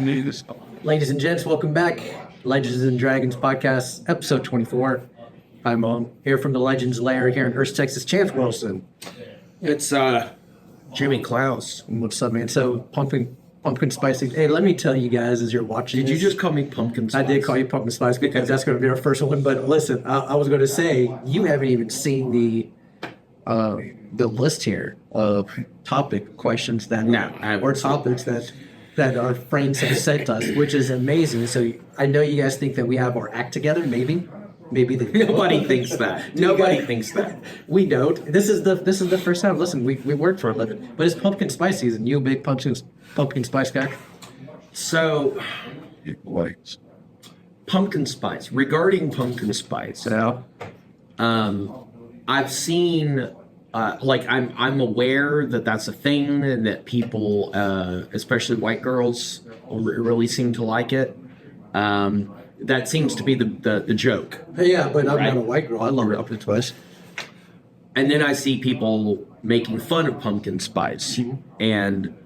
Ladies and gents, welcome back. Legends and Dragons podcast, episode 24. I'm here from the Legends Lair here in Hurst, Texas. Chance Wilson. It's Jimmy Klaus. What's up, man? So pumpkin spicy. Hey, let me tell you guys as you're watching. Did you just call me pumpkin spice? I did call you pumpkin spice because that's going to be our first one. But listen, I was going to say you haven't even seen the list here of topic questions that or topics that our friends have sent us, which is amazing. So I know you guys think that we have our act together. Maybe Nobody thinks that. Nobody thinks that. We don't. This is the first time. Listen, we work for a living, but it's pumpkin spice season. You a big pumpkin spice guy? So, pumpkin spice. Regarding pumpkin spice, I've seen. I'm aware that that's a thing and that people, especially white girls, really seem to like it. That seems to be the joke. Yeah, but I'm not a white girl. I love pumpkin spice. And then I see people making fun of pumpkin spice. And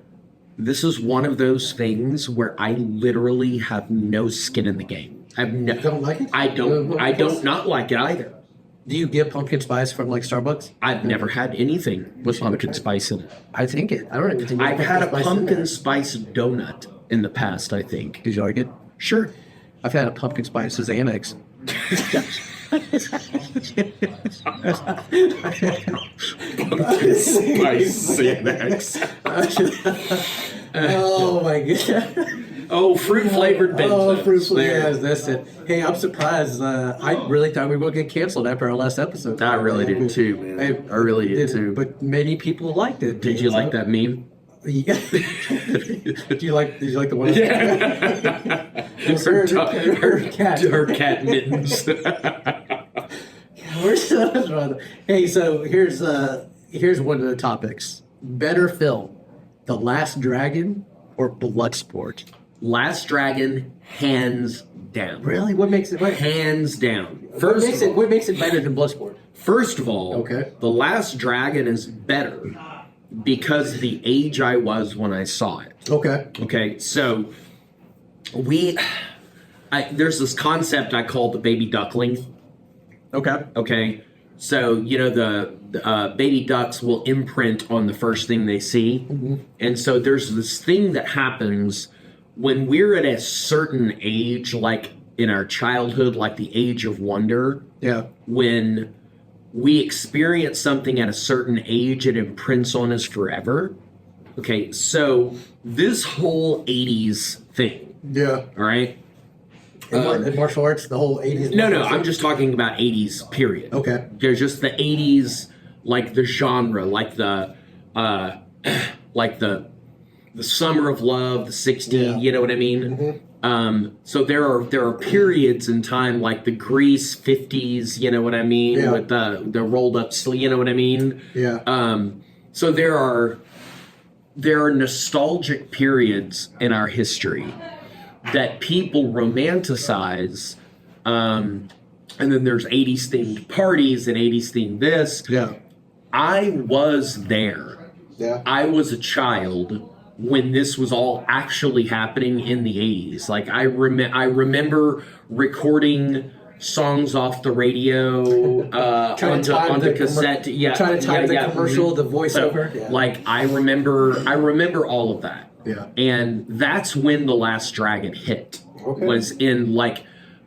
this is one of those things where I literally have no skin in the game. Don't like it? I don't not like it either. Do you get pumpkin spice from like Starbucks? I've never had anything with pumpkin spice in it. I don't even think I've had a pumpkin spice donut in the past, I think. Did you like it? Sure. I've had a pumpkin spice Xanax. Pumpkin spice Xanax. Oh my god. Oh, fruit-flavored Benjamins. Oh, fruit-flavored. That's it. Hey, I'm surprised. I really thought we were going to get canceled after our last episode. I really did too, man. I really did too. But many people liked it. Did you like that meme? Yeah. Did you like the one? Yeah. Her cat mittens. Hey, so here's one of the topics. Better film, The Last Dragon or Bloodsport? Last Dragon, hands down. Really? What makes it? Hands down. What makes it better than Bloodsport? First of all, okay, The Last Dragon is better because of the age I was when I saw it. Okay. Okay. So there's this concept I call the baby duckling. Okay. Okay. So, the baby ducks will imprint on the first thing they see. Mm-hmm. And so there's this thing that happens when we're at a certain age, like in our childhood, like the age of wonder. Yeah. When we experience something at a certain age, it imprints on us forever. Okay. So this whole 80s thing. Yeah. All right. In martial arts, the whole 80s? No, I'm just talking about 80s, period. Okay. There's just the 80s, like the genre, like the summer of love, the 60s, you know what I mean? Mm-hmm. So there are periods in time, like the Grease 50s, you know what I mean? With the rolled up sleeve, you know what I mean? Yeah. So there are nostalgic periods in our history that people romanticize, and then there's 80s themed parties and 80s themed this. Yeah. I was there. Yeah. I was a child when this was all actually happening in the 80s. Like I remember recording songs off the radio onto cassette. Trying to time the commercial, the voiceover. So, like I remember all of that. Yeah. And that's when The Last Dragon hit. Okay. Was in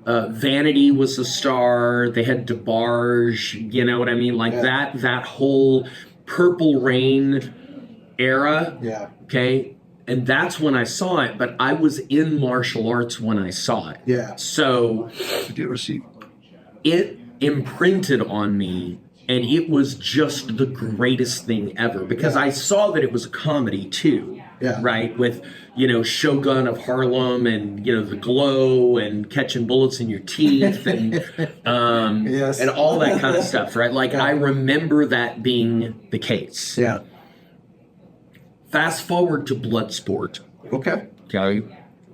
Vanity was the star. They had DeBarge, you know what I mean? Like that whole Purple Rain era. Yeah. Okay. And that's when I saw it, but I was in martial arts when I saw it. Yeah. So did you ever see it imprinted on me, and it was just the greatest thing ever because I saw that it was a comedy too. Yeah. Right? With, Shogun of Harlem and, The Glow and catching bullets in your teeth and yes. and all that kind of stuff, right? Like, I remember that being the case. Yeah. Fast forward to Bloodsport. Okay.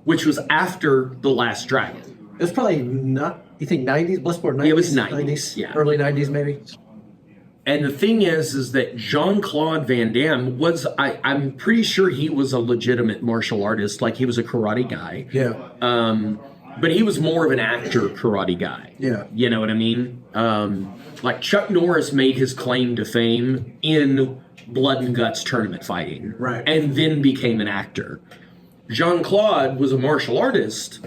Which was after The Last Dragon. It was probably not, you think 90s? Bloodsport 90s? It was 90s. Yeah. Early 90s maybe? And the thing is that Jean-Claude Van Damme was, I'm pretty sure he was a legitimate martial artist. Like, he was a karate guy. Yeah. But he was more of an actor karate guy. Yeah. You know what I mean? Like, Chuck Norris made his claim to fame in blood and guts tournament fighting. Right. And then became an actor. Jean-Claude was a martial artist,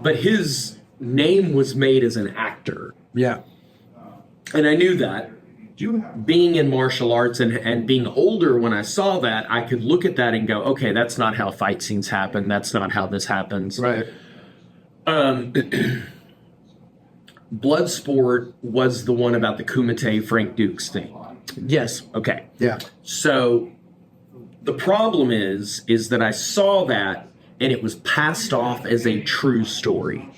but his name was made as an actor. Yeah. And I knew that. Being in martial arts and being older, when I saw that, I could look at that and go, okay, that's not how fight scenes happen. That's not how this happens. Right. Bloodsport was the one about the Kumite Frank Dukes thing. Yes. Okay. Yeah. So the problem is that I saw that and it was passed off as a true story.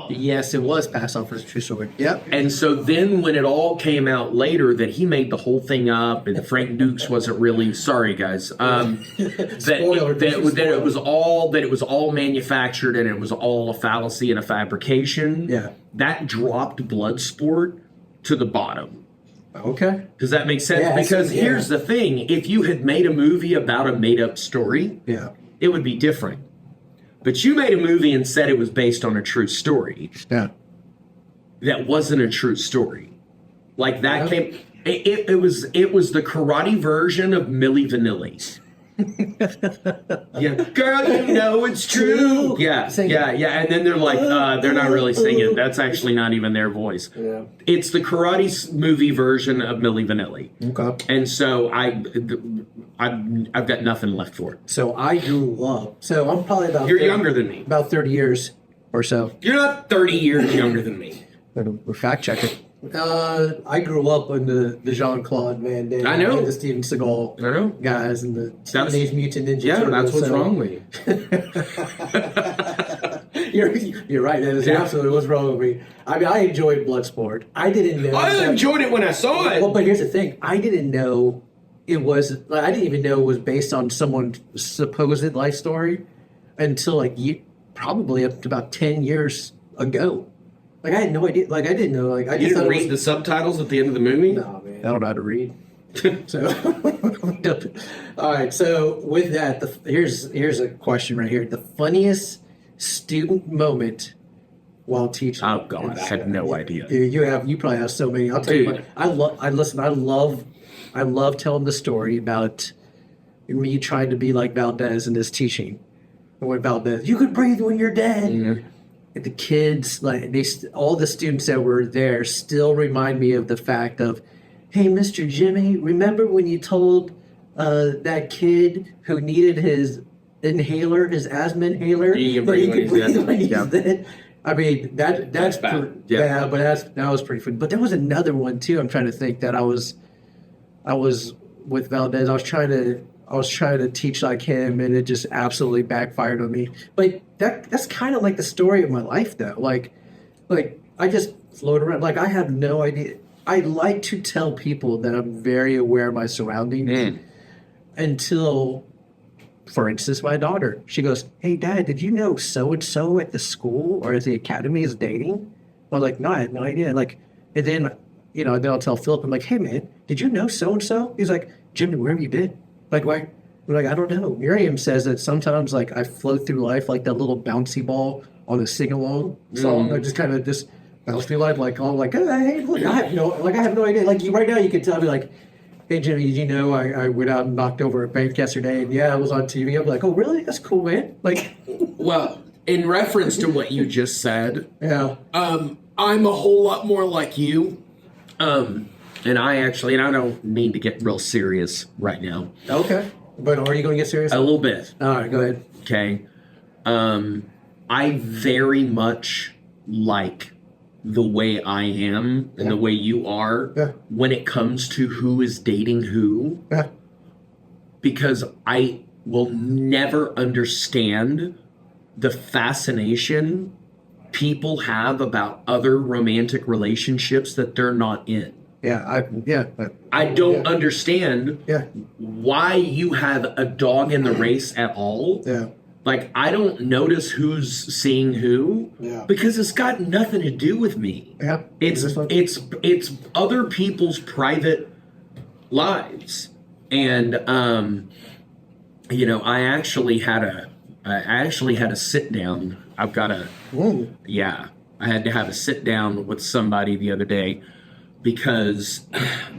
Yes, it was passed off as a true story. Yep. And so then when it all came out later that he made the whole thing up and Frank Dukes wasn't really, sorry guys, that it was all manufactured and it was all a fallacy and a fabrication. Yeah. That dropped Bloodsport to the bottom. Okay. Does that make sense? Yeah, because here's the thing. If you had made a movie about a made-up story, yeah, it would be different. But you made a movie and said it was based on a true story. Yeah. That wasn't a true story. Like that came. It was the karate version of Milli Vanilli. Yeah, girl, you know it's true. Yeah, yeah. And then they're like, they're not really singing. That's actually not even their voice. Yeah. It's the karate movie version of Milli Vanilli. Okay. And so I've got nothing left for it. So I grew up. So I'm probably about. You're younger than me. About 30 years or so. You're not 30 years younger than me. We're fact checking. I grew up on the Jean-Claude Van Damme. I know. And the Steven Seagal I know. guys and the Teenage Mutant Ninja Yeah, Turtles. that's what's wrong with you. You're right. That is absolutely what's wrong with me. I mean, I enjoyed Bloodsport. I didn't know. I enjoyed it when I saw it. Well, but here's the thing. I didn't know it was. Like, I didn't even know it was based on someone's supposed life story until probably up to about 10 years ago. Like, I had no idea. Like, I didn't know. Like, I You just didn't thought read the subtitles at the end of the movie? No, man. I don't know how to read. So, all right. So with that, here's a question right here. The funniest student moment while teaching. Oh God, I had no idea. You probably have so many. I'll tell you. I love telling the story about me trying to be like Valdez in his teaching. What Valdez? You could breathe when you're dead. Mm-hmm. The kids, all the students that were there, still remind me of the fact of, hey, Mr. Jimmy, remember when you told that kid who needed his inhaler, his asthma inhaler, he could breathe when he's dead? I mean, that's bad. Yeah, but that was pretty funny. But there was another one too. I'm trying to think that I was with Valdez. I was trying to teach like him, and it just absolutely backfired on me. But that's kind of like the story of my life, though. Like I just float around. Like, I have no idea. I like to tell people that I'm very aware of my surroundings until, for instance, my daughter. She goes, "Hey, Dad, did you know so and so at the school or at the academy is dating?" I was like, "No, I had no idea." Like, and then then I'll tell Philip, I'm like, "Hey, man, did you know so and so?" He's like, "Jimmy, where have you been?" Like, why? I'm like, I don't know. Miriam says that sometimes, like, I float through life like that little bouncy ball on a sing-along song. I just kind of just bounce through life like, hey, look, I have no idea. Like, right now, you could tell me, like, "Hey, Jimmy, did you know I went out and knocked over a bank yesterday? And yeah, I was on TV." I'm like, "Oh, really? That's cool, man." Like, well, in reference to what you just said, yeah, I'm a whole lot more like you. And I don't mean to get real serious right now. Okay. But are you going to get serious? A little bit. All right, go ahead. Okay. I very much like the way I am and the way you are when it comes to who is dating who. Yeah. Because I will never understand the fascination people have about other romantic relationships that they're not in. Yeah, I don't understand why you have a dog in the race at all. Yeah. Like, I don't notice who's seeing who because it's got nothing to do with me. Yeah. It's other people's private lives. And I actually had a sit down. I had to have a sit down with somebody the other day because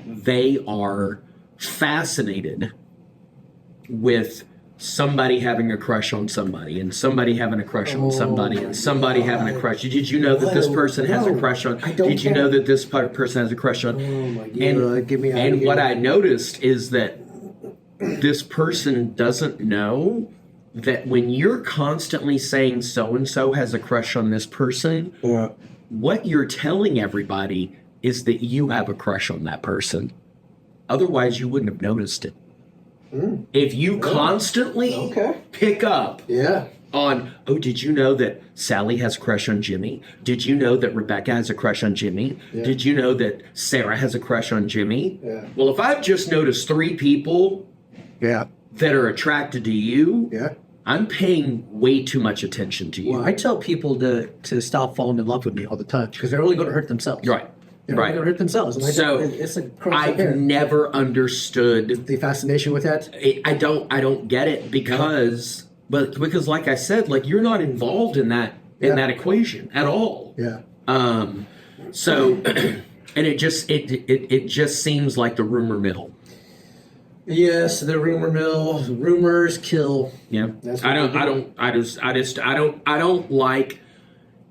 they are fascinated with somebody having a crush on somebody and somebody having a crush on somebody and somebody having a crush. Did you know that this person has a crush on? Did you know that this person has a crush on? Oh my God. And what I noticed is that this person doesn't know that when you're constantly saying so-and-so has a crush on this person, what you're telling everybody is that you have a crush on that person. Otherwise, you wouldn't have noticed it. If you constantly pick up on, oh, did you know that Sally has a crush on Jimmy? Did you know that Rebecca has a crush on Jimmy? Did you know that Sarah has a crush on Jimmy? Well, if I've just noticed 3 people that are attracted to you, I'm paying way too much attention to you. Well, I tell people to stop falling in love with me all the time because they're only going to hurt themselves. Right. They're only going to hurt themselves. And it's a I've never understood the fascination with that. I don't get it because like I said, like you're not involved in that equation at all. So and it just seems like the rumor mill. Yes, the rumor mill. Rumors kill. Yeah. I don't like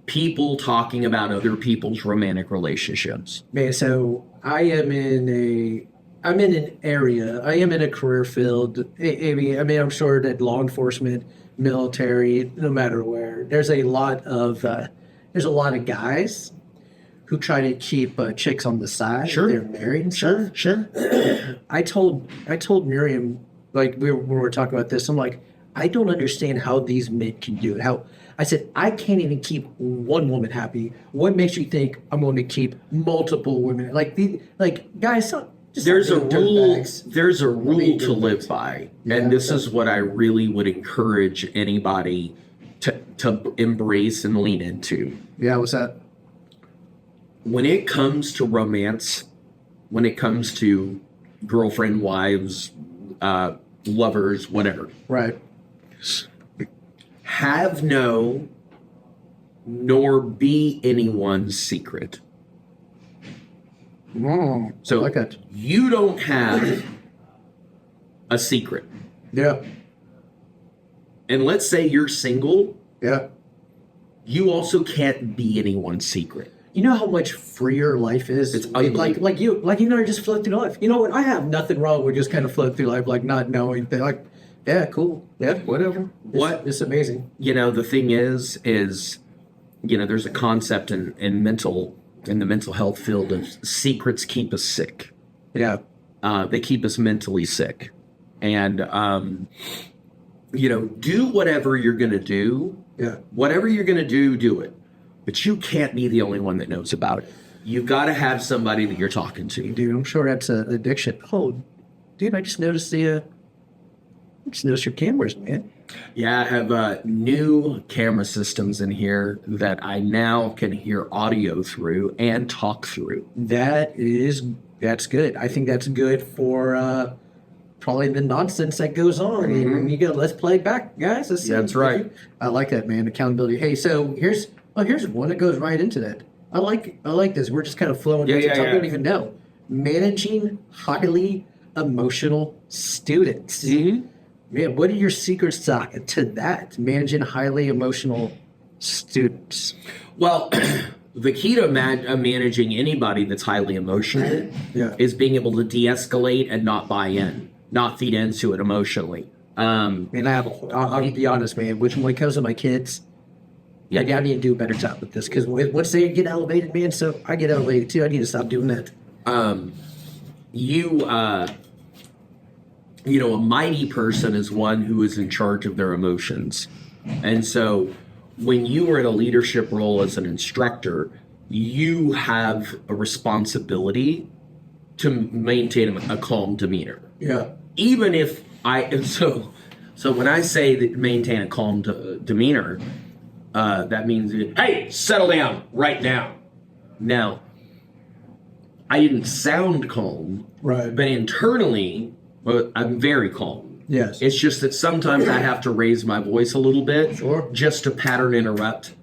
people talking about other people's romantic relationships. Man, so I'm in a career field. I mean, I'm sure that law enforcement, military, no matter where, there's a lot of guys who try to keep chicks on the side. Sure. They're married and stuff. Sure. I told Miriam, like we were talking about this, I'm like, I don't understand how these men can do it. I said, I can't even keep one woman happy. What makes you think I'm going to keep multiple women? Guys, there's a rule to live by. And this is what I really would encourage anybody to embrace and lean into. Yeah, what's that? When it comes to romance, when it comes to girlfriend, wives, lovers, whatever. Right. Have no nor be anyone's secret. So I like that. You don't have a secret. Yeah. And let's say you're single. Yeah. You also can't be anyone's secret. You know how much freer life is? It's like you and I just float through life. You know what? I have nothing wrong with just kind of float through life, like not knowing that, like, yeah, cool. Yeah, whatever. It's amazing. The thing is, there's a concept in the mental health field of secrets keep us sick. Yeah. They keep us mentally sick. And, do whatever you're going to do. Yeah. Whatever you're going to do, do it. But you can't be the only one that knows about it. You've got to have somebody that you're talking to. Dude, I'm sure that's an addiction. Oh, dude, I just noticed your cameras, man. Yeah, I have new camera systems in here that I now can hear audio through and talk through. That's good. I think that's good for probably the nonsense that goes on. Mm-hmm. You go, let's play back, guys. That's right. I like that, man. Accountability. Hey, so here's one that goes right into that. I like this. We're just kind of flowing. I don't even know. Managing highly emotional students. Mm-hmm. Man, what are your secrets to that? Managing highly emotional students. Well, the key to managing anybody that's highly emotional is being able to de-escalate and not buy in, not feed into it emotionally. And I'll be honest, man. When it comes to my kids, I need to do a better job with this because once they get elevated, man, so I get elevated too. I need to stop doing that. A mighty person is one who is in charge of their emotions. And so when you are in a leadership role as an instructor, you have a responsibility to maintain a calm demeanor. Yeah. Even if So when I say that maintain a calm demeanor, that means, hey, settle down right now. Now, I didn't sound calm, Right. but internally, I'm very calm. Yes. It's just that sometimes I have to raise my voice a little bit, Sure. just to pattern interrupt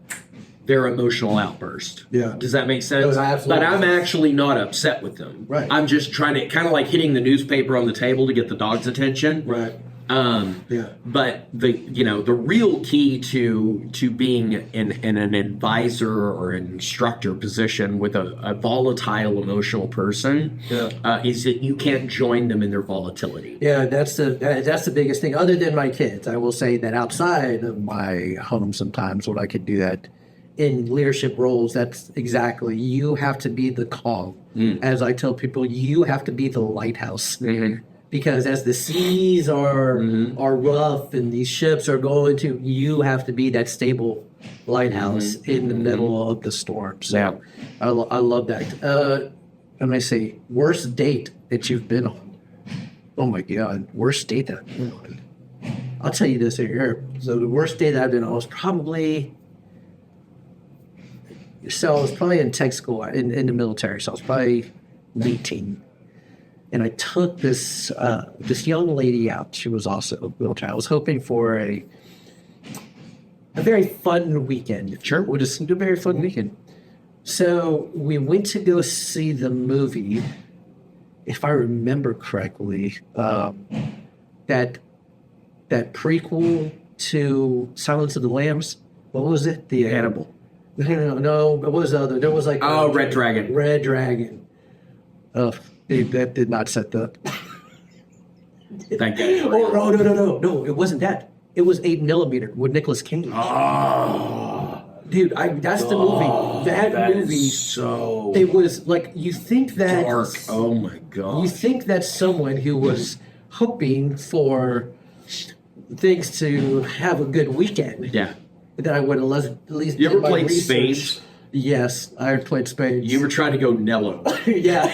their emotional outburst. Yeah. Does that make sense? Does, absolutely. But I'm actually not upset with them. Right. I'm just trying to, kind of like hitting the newspaper on the table to get the dog's attention. Right. Yeah. But the real key to being in an advisor or an instructor position with a volatile emotional person is that you can't join them in their volatility. Yeah, that's the biggest thing. Other than my kids, I will say that outside of my home, sometimes when I could do that in leadership roles, that's exactly, you have to be the calm. As I tell people, you have to be the lighthouse. Mm-hmm. Because as the seas are rough and these ships are going to, you have to be that stable lighthouse in the middle of the storm. So Yeah. I love that. Let me see. Worst date that you've been on? Oh my God. Worst date that I've been on. I'll tell you this here. So the worst date that I've been on was probably... So I was probably in tech school, in the military. So I was probably 18. And I took this young lady out. She was also military. I was hoping for a very fun weekend. Sure. We'll just do a very fun weekend. So we went to go see the movie, if I remember correctly, that prequel to Silence of the Lambs. What was it? The Hannibal. No, what was the other? There was like Red Dragon. Red Dragon. That did not set the. Thank you. No, it wasn't that. It was 8mm with Nicolas Cage. Dude, that's the movie. That movie. So It was like, you think that dark. Oh my god. you think that someone who was hoping for things to have a good weekend, Yeah. that I would have at least. You did ever my played research. spades? Yes, I played spades. You ever tried to go Nello? Yeah.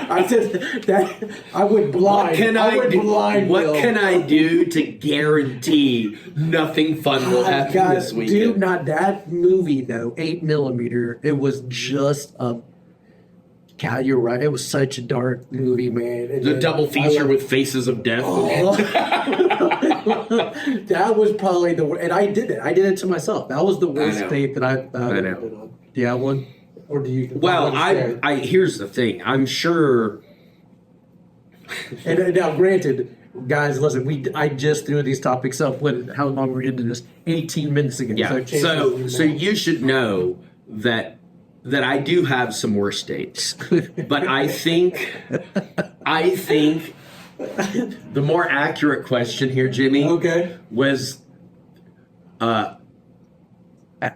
I said that I would blind. What can I would do? blind What Will. can I do to guarantee nothing fun will happen God, this weekend? dude, not that movie though. 8mm. It was just a. God, you're right. It was such a dark movie, man. And The then double feature with Faces of Death. That was probably the worst. And I did it. I did it to myself. That was the worst know. date that I've I know. been on. Do you have one? Or do you? Well, I here's the thing. I'm sure. And now, granted, guys, listen. I just threw these topics up. How long were we into this? 18 minutes ago. Yeah. So you should know that I do have some worse dates, but I think the more accurate question here, Jimmy, Okay. was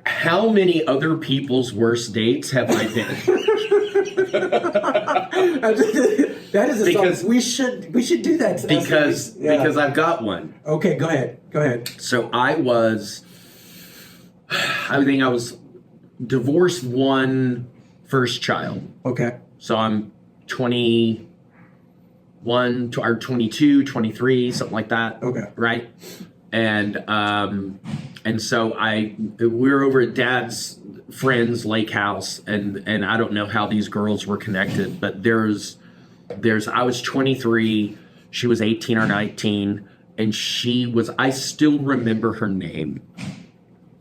how many other people's worst dates have I been? That is a Because- song. We should do that Because I've got one. Okay, go ahead. So I think I was divorced one, first child. Okay. So I'm 21 or 22, 23, something like that. Okay. Right? And so we were over at Dad's friend's lake house, and I don't know how these girls were connected, but I was 23, she was 18 or 19, and I still remember her name.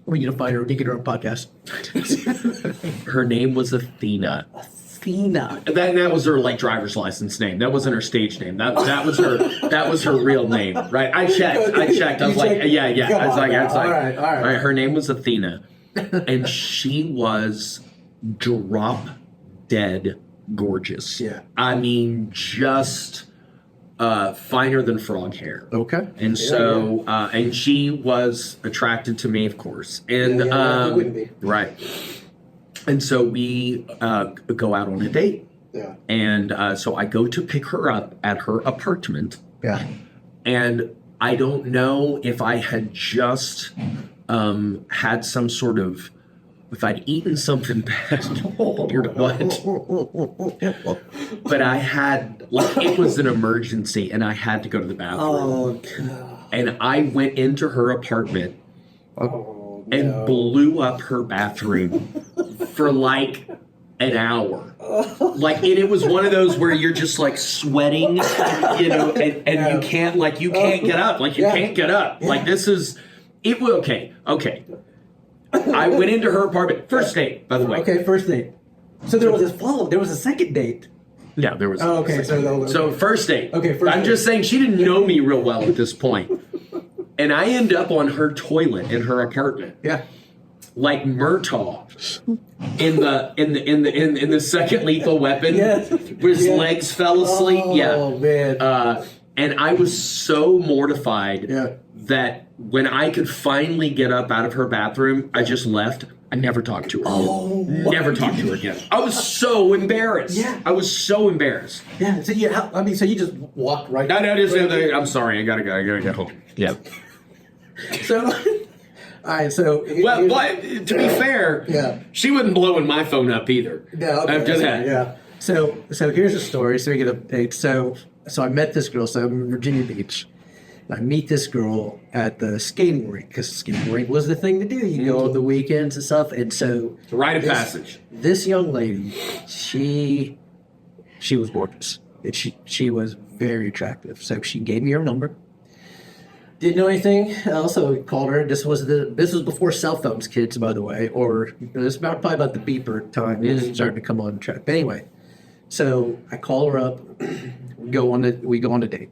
We need to find her. We need to get her on podcast. Her name was Athena. Athena. That was her like driver's license name. That wasn't her stage name. That was her real name, right? I checked. I was like, yeah. I was like, All right. Her name was Athena, and she was drop dead gorgeous. Yeah. I mean, just finer than frog hair. Okay. And so, and she was attracted to me, of course. And who wouldn't be? right. And so we go out on a date. Yeah. And so I go to pick her up at her apartment. Yeah. And I don't know if I had just had some sort of if I'd eaten something bad or what. But I had, like, it was an emergency and I had to go to the bathroom. Oh, God. And I went into her apartment and blew up her bathroom for like an hour. Like, and it was one of those where you're just like sweating, you know, and you can't get up. Like, you can't get up. Like, this is, it was, okay. I went into her apartment. First date, by the way. Okay, first date. So there was a second date. Yeah, there was. Oh, okay. So first date. Okay, first I'm date. just saying she didn't know me real well at this point. And I end up on her toilet in her apartment. Yeah. Like Murtaugh in the second Lethal Weapon, Yes. where his legs fell asleep. Oh, man. And I was so mortified Yeah. that when I could finally get up out of her bathroom, I just left. I never talked to her. Never talked to her again. I was so embarrassed. Yeah. I was so embarrassed. Yeah. So so you just walked right. I'm sorry. I gotta go home. Yeah. So, all right. So, Well, but to be fair, Yeah. she wasn't blowing my phone up either. Yeah, okay, After that. Yeah. So here's a story. So we get a date. So I met this girl. So I'm in Virginia Beach. I meet this girl at the skating rink because skating rink was the thing to do. You go on the weekends and stuff. And so It's a rite of passage. this young lady, she was gorgeous. And she was very attractive. So she gave me her number. Didn't know anything else, so I called her. This was before cell phones, kids, by the way, or it was probably about the beeper time. It was starting to come on track. But anyway, so I call her up. We go on a date.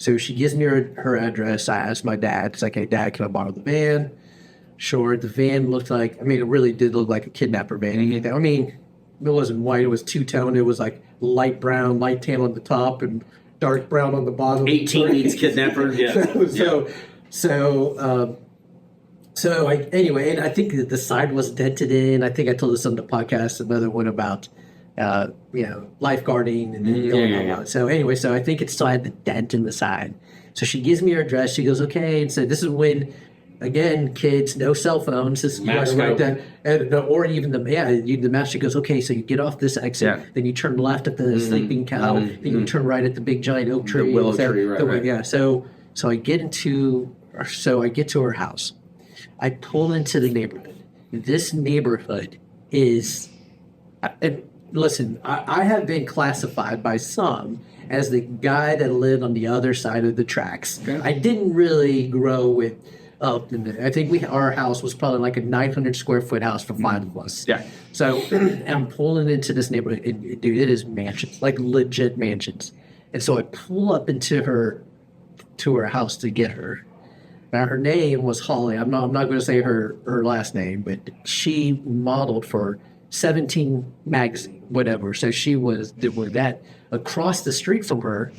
So she gives me her address. I asked my dad. It's like, hey, Dad, can I borrow the van? Sure. The van looked like, it really did look like a kidnapper van. I mean, it wasn't white. It was two-tone. It was like light brown, light tan on the top, and dark brown on the bottom. 18 means kidnapper. Yeah. So anyway, and I think that the side was dented in. I think I told this on the podcast, another one about, lifeguarding and going on. So anyway, so I think it still had the dent in the side. So she gives me her address. She goes, okay. And so this is when, again, kids, no cell phones. This is right then, or even the map. She goes, okay. So you get off this exit, then you turn left at the sleeping cow, then you turn right at the big giant oak tree, the willow tree, right. Yeah. So I get to her house. I pull into the neighborhood. This neighborhood is, and listen, I have been classified by some as the guy that lived on the other side of the tracks. Okay. I didn't really grow with. I think our house was probably like a 900 square foot house for 5 of us. Yeah. So I'm pulling into this neighborhood. Dude, it is mansions, like legit mansions. And so I pull up to her house to get her. Now her name was Holly. I'm not going to say her last name, but she modeled for 17 magazine, whatever. So she was with that. Across the street from her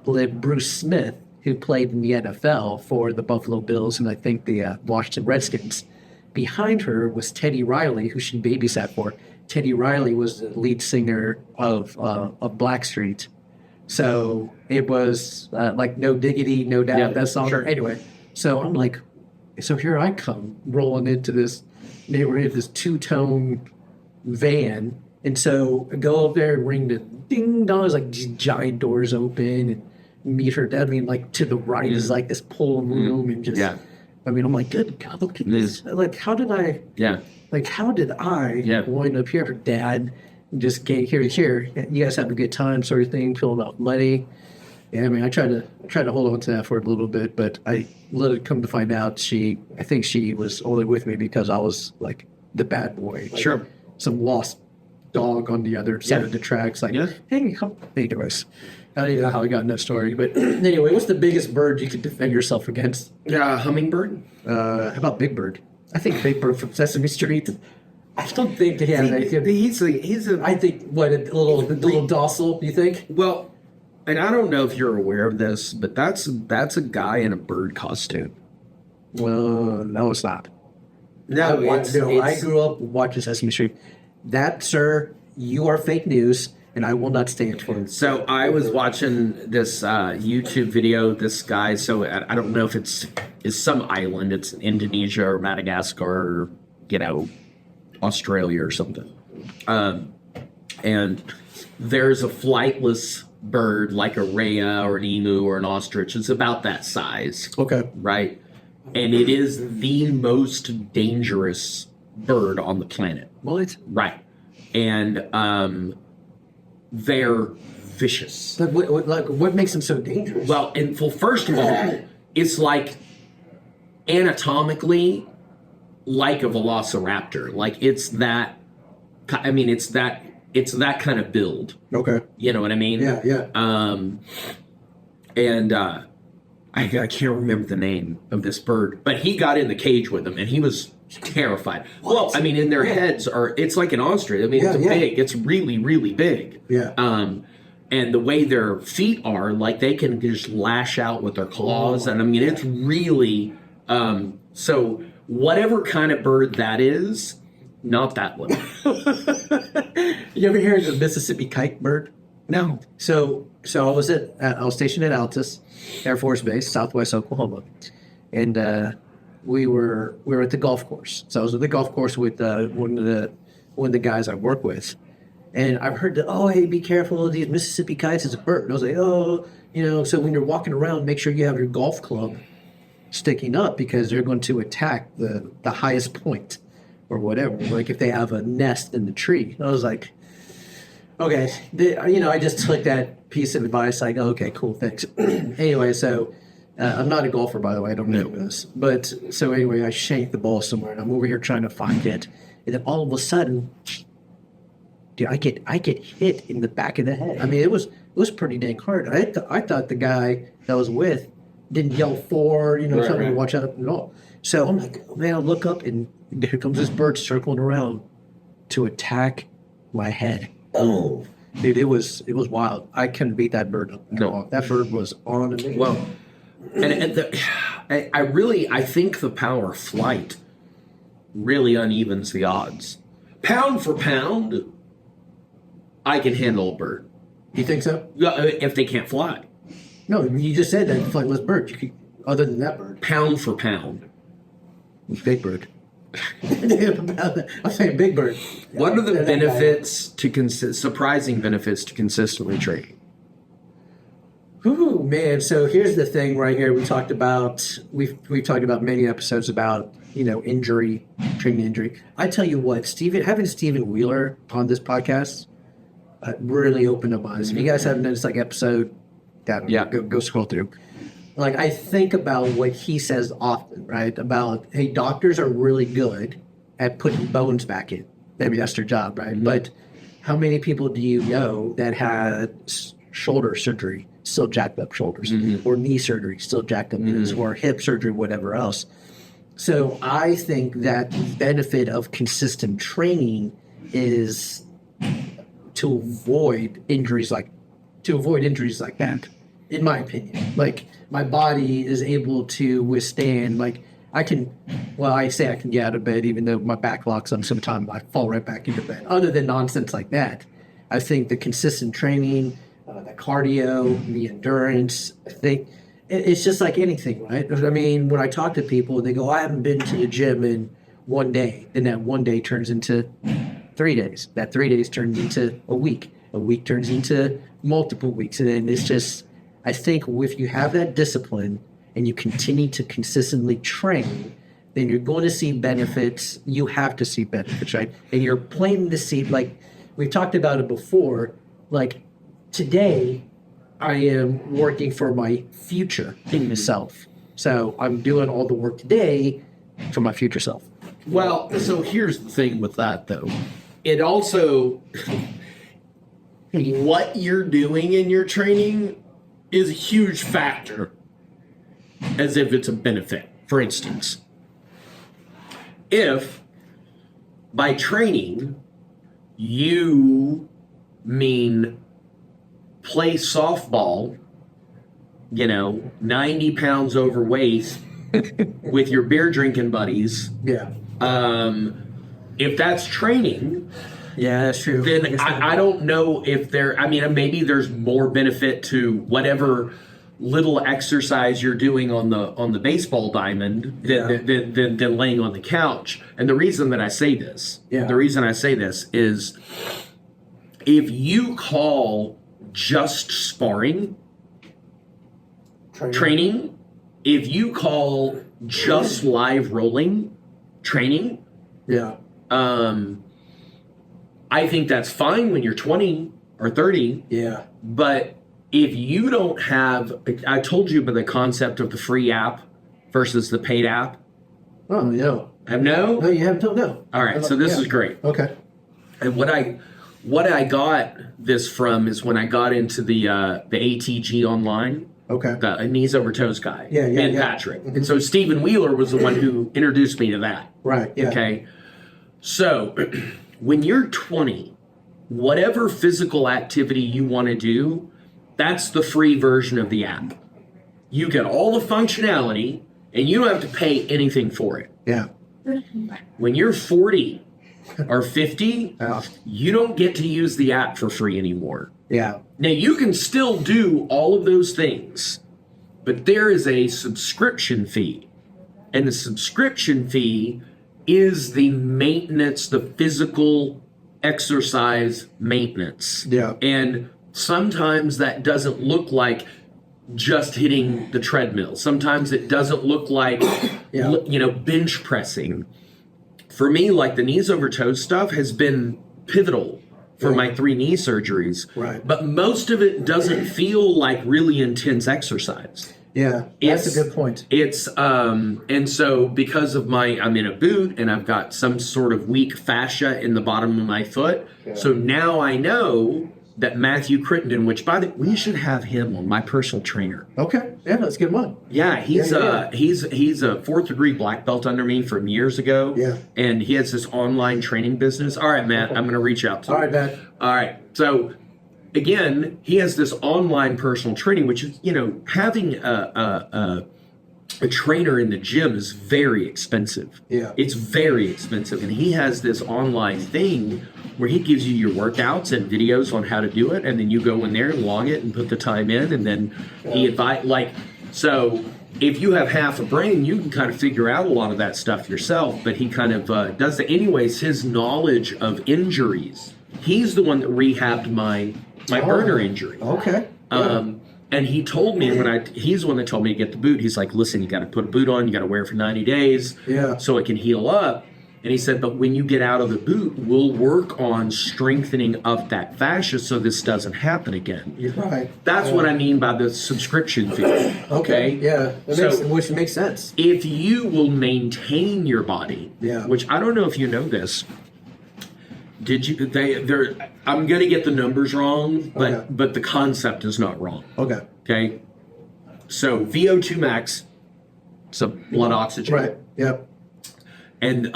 lived Bruce Smith, who played in the NFL for the Buffalo Bills and I think the Washington Redskins. Behind her was Teddy Riley, who she babysat for. Teddy Riley was the lead singer of Blackstreet. So it was like No Diggity, No Doubt, that song. Sure. Anyway, so I'm like, so here I come rolling into this neighborhood, this two-tone van. And so I go up there and ring the ding dong. There's like these giant doors open and meet her. I mean, like to the right is like this pool room and just. Yeah. I mean, I'm like, good God, look at this. Like, how did I? Yeah. Like, how did I wind up here, Dad? Just get here. You guys have a good time, sort of thing. Filling out money. Yeah, I mean, I tried to hold on to that for a little bit, but I let it come to find out I think she was only with me because I was like the bad boy. Like, sure. Some lost dog on the other side of the tracks. Like, hey, come. Anyways. I don't even know how I got in that story, but anyway, what's the biggest bird you could defend yourself against? Hummingbird. How about Big Bird? I think Big Bird from Sesame Street. I don't think he has anything. I think a little docile. You think? Well, and I don't know if you're aware of this, but that's a guy in a bird costume. Well, no, it's not. No, I grew up watching Sesame Street. That, sir, you are fake news. And I will not stand for it. So I was watching this YouTube video. This guy, so I don't know if it's some island. It's Indonesia or Madagascar or, Australia or something. And there's a flightless bird like a rhea or an emu or an ostrich. It's about that size. Okay. Right? And it is the most dangerous bird on the planet. Well, it's Right. And they're vicious. what makes them so dangerous? Well, first of all, it's like anatomically like a velociraptor. Like it's that. I mean, it's that kind of build. Okay. You know what I mean? Yeah. And I can't remember the name of this bird, but he got in the cage with him, and he was terrified. Well, I mean, in their heads it's like an ostrich. I mean, it's big. It's really, really big. Yeah. And the way their feet are, like they can just lash out with their claws, and I mean, it's really so. Whatever kind of bird that is, not that one. You ever hear of the Mississippi kite bird? No. So I was stationed at Altus Air Force Base, Southwest Oklahoma, and we were at the golf course. So I was at the golf course with one of the guys I work with, and I've heard that, oh, hey, be careful, these Mississippi kites is a bird. And I was like, oh, so when you're walking around, make sure you have your golf club sticking up because they're going to attack the highest point or whatever. Like if they have a nest in the tree. I was like, okay, I just took that piece of advice. Like, okay, cool, thanks. Anyway, so I'm not a golfer, by the way. I don't know this. But so anyway, I shanked the ball somewhere, and I'm over here trying to find it. And then all of a sudden, dude, I get hit in the back of the head. I mean, it was pretty dang hard. I thought the guy that I was with didn't yell for, something to watch out at all. So I'm like, oh, man, I look up, and here comes this bird circling around to attack my head. Oh, dude, it was wild. I couldn't beat that bird up. No, that bird was on me. Well, I think the power of flight really unevens the odds. Pound for pound, I can handle a bird. You think so? If they can't fly. No, you just said that flightless bird. Other than that bird. Pound for pound. Big bird. I'm saying big bird. What are the benefits surprising benefits to consistently training? Ooh, man. So here's the thing right here. We've talked about many episodes about, injury, training injury. I tell you what, having Stephen Wheeler on this podcast really opened up my eyes. If you guys haven't noticed episode, go scroll through. I think about what he says often, right? About, hey, doctors are really good at putting bones back in. Maybe that's their job, right? Mm-hmm. But how many people do you know that had shoulder surgery, still jacked up shoulders, or knee surgery, still jacked up knees, or hip surgery, whatever else? So I think that the benefit of consistent training is to avoid injuries like that. In my opinion, my body is able to withstand, I can get out of bed even though my back locks on sometimes, I fall right back into bed. Other than nonsense like that, I think the consistent training, the cardio, the endurance, I think it's just like anything, right? I mean, when I talk to people, they go, I haven't been to the gym in one day. And that one day turns into 3 days. That 3 days turns into a week. A week turns into multiple weeks. And then it's just, I think if you have that discipline and you continue to consistently train, then you're going to see benefits. You have to see benefits, right? And you're planting to see, we've talked about it before, today I am working for my future self. So I'm doing all the work today for my future self. Well, so here's the thing with that, though. It also, what you're doing in your training is a huge factor as if it's a benefit. For instance, if by training you mean play softball, 90 pounds overweight with your beer drinking buddies. Yeah. If that's training, yeah, that's true. Then I don't know if maybe there's more benefit to whatever little exercise you're doing on the baseball diamond than laying on the couch. And the reason that I say this, is if you call just sparring training, if you call just live rolling training, I think that's fine when you're 20 or 30. Yeah. But if you don't have, I told you about the concept of the free app versus the paid app. Oh, no. No? No, you haven't told no. All right, so this is great. Okay. And what I got this from is when I got into the ATG online. Okay. The knees over toes guy. Yeah. Patrick. Mm-hmm. And so Stephen Wheeler was the one who introduced me to that. Right. Yeah. Okay. So when you're 20, whatever physical activity you want to do, that's the free version of the app. You get all the functionality and you don't have to pay anything for it. Yeah. When you're 40 or 50, you don't get to use the app for free anymore. Yeah. Now, you can still do all of those things, but there is a subscription fee. And the subscription fee is the maintenance, the physical exercise maintenance. Yeah. And sometimes that doesn't look like just hitting the treadmill. Sometimes it doesn't look like, bench pressing. For me, like the knees over toes stuff has been pivotal for my 3 knee surgeries. Right. But most of it doesn't feel like really intense exercise. Yeah, that's a good point. It's and so because of I'm in a boot and I've got some sort of weak fascia in the bottom of my foot. Yeah. So now I know that Matthew Crittenden, which by the way, we should have him on, my personal trainer. Okay. Yeah, that's a good one. Yeah, he's a 4th degree black belt under me from years ago. Yeah. And he has this online training business. All right, Matt, I'm going to reach out to you. All right, Matt. All right. So again, he has this online personal training, which is, having a trainer in the gym is very expensive. Yeah. It's very expensive. And he has this online thing where he gives you your workouts and videos on how to do it. And then you go in there and log it and put the time in. And then he so if you have half a brain, you can kind of figure out a lot of that stuff yourself. But he kind of does it. Anyways, his knowledge of injuries, he's the one that rehabbed my burner injury. Okay. Yeah. And he told me he's the one that told me to get the boot. He's like, listen, you got to put a boot on. You got to wear it for 90 days so it can heal up. And he said, but when you get out of the boot, we'll work on strengthening up that fascia so this doesn't happen again. You're right. That's what I mean by the subscription fee. Okay. Yeah. Which makes sense. If you will maintain your body, which I don't know if you know this, I'm going to get the numbers wrong, but the concept is not wrong. Okay. So VO2 max, so blood oxygen. Right. Yep. And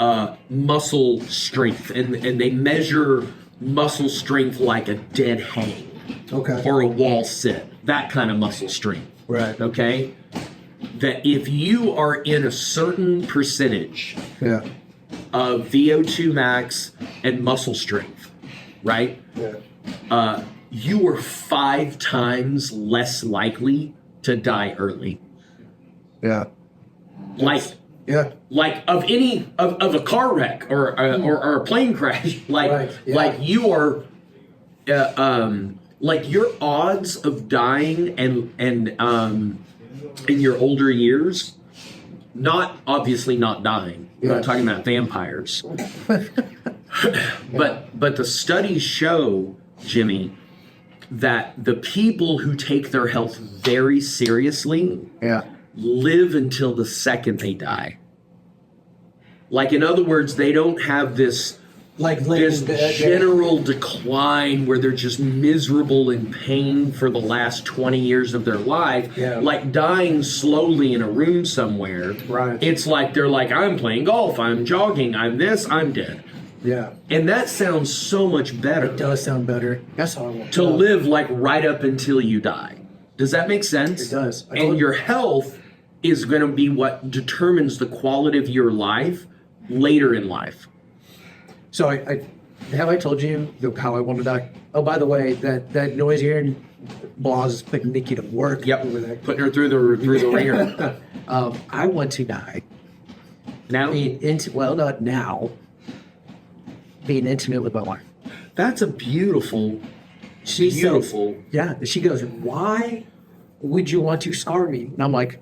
muscle strength. And they measure muscle strength like a dead hang. Okay. Or a wall sit. That kind of muscle strength. Right. Okay. That if you are in a certain percentage of VO2 max and muscle strength, right? Yeah. You are 5 times less likely to die early. Yeah. Like of any of a car wreck or a plane crash. Like you are, like your odds of dying and in your older years, obviously not dying. We're not talking about vampires. but the studies show, Jimmy, that the people who take their health very seriously live until the second they die. Like, in other words, they don't have this general decline where they're just miserable in pain for the last 20 years of their life, like dying slowly in a room somewhere. Right. It's like they're like, I'm playing golf, I'm jogging, I'm this, I'm dead. Yeah. And that sounds so much better. It does sound better. That's horrible. To live like right up until you die. Does that make sense? It does. And your health is going to be what determines the quality of your life later in life. So I have I told you how I want to die? Oh, by the way, that noise here in Blas is putting Nikki to work. Yep, Over there. putting her through the ringer. I want to die. Now, Well, not now. Being intimate with my wife. that's a beautiful, beautiful. Yeah. She goes, why would you want to scar me? And I'm like,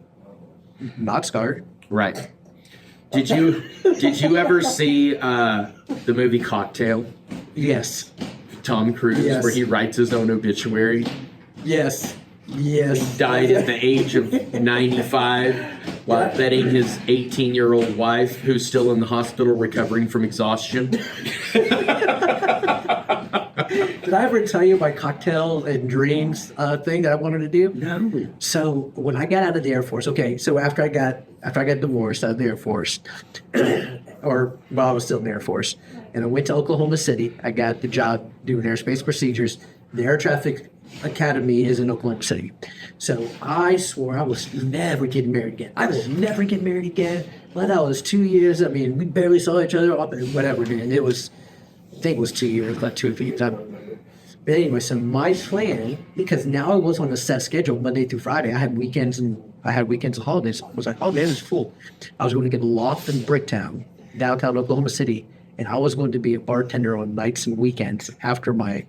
not scarred. Right. Did you ever see the movie Cocktail? Yes. Tom Cruise, Yes. where he writes his own obituary. Yes. Yes. Died at the age of 95 while betting his 18-year-old wife, who's still in the hospital recovering from exhaustion. Did I ever tell you my cocktail and dreams thing that I wanted to do? No. So when I got out of the Air Force, so after I got divorced out of the Air Force, or while I was still in the Air Force, and I went to Oklahoma City, I got the job doing airspace procedures. The Air Traffic Academy is in Oklahoma City. So I swore I was never getting married again. I was never getting married again. Well, that was 2 years. I mean, we barely saw each other, whatever, man. It was, I think it was 2 years, not 2 feet. But anyway, so my plan, because now I was on a set schedule Monday through Friday. I had weekends and holidays. I was like, oh man, it's full. I was going to get a loft in Bricktown, downtown Oklahoma City, and I was going to be a bartender on nights and weekends after my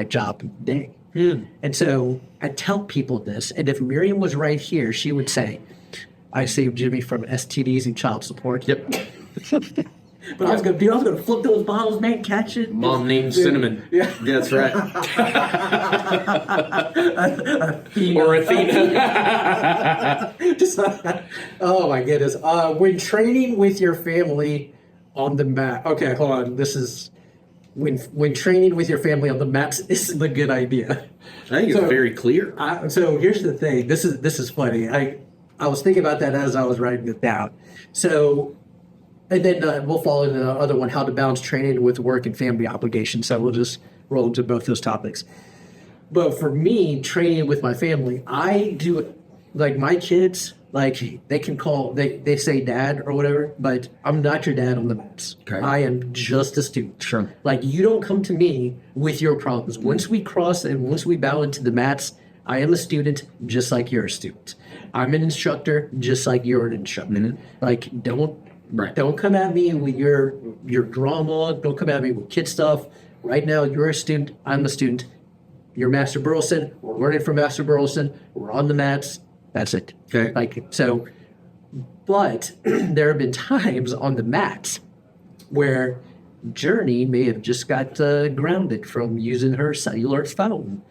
job day. And so I tell people this, and if Miriam was right here, she would say, I saved Jimmy from STDs and child support. Yep. But I was gonna flip those bottles, man, catch it. Mom named Cinnamon. Yeah. That's right. Or Athena. Oh my goodness. When training with your family on the mat. Okay, hold on. This is when training with your family on the mats isn't a good idea. I think it's very clear. So here's the thing. This is funny. I was thinking about that as I was writing it down. So, and then we'll follow the other one, how to balance training with work and family obligations. So we'll just roll into both those topics. But for me, training with my family, I do it like my kids. Like they can call, they say dad or whatever, but I'm not your dad on the mats. Okay. I am just a student. Sure. Like you don't come to me with your problems. Once we cross and once we bow into the mats, I am a student just like you're a student. I'm an instructor just like you're an instructor. Mm-hmm. Like don't come at me with your drama. Don't come at me with kid stuff. Right now you're a student. I'm a student. You're Master Burleson. We're learning from Master Burleson. We're on the mats. That's it. Okay. Like so, but there have been times on the mats where Journey may have just got grounded from using her cellular phone,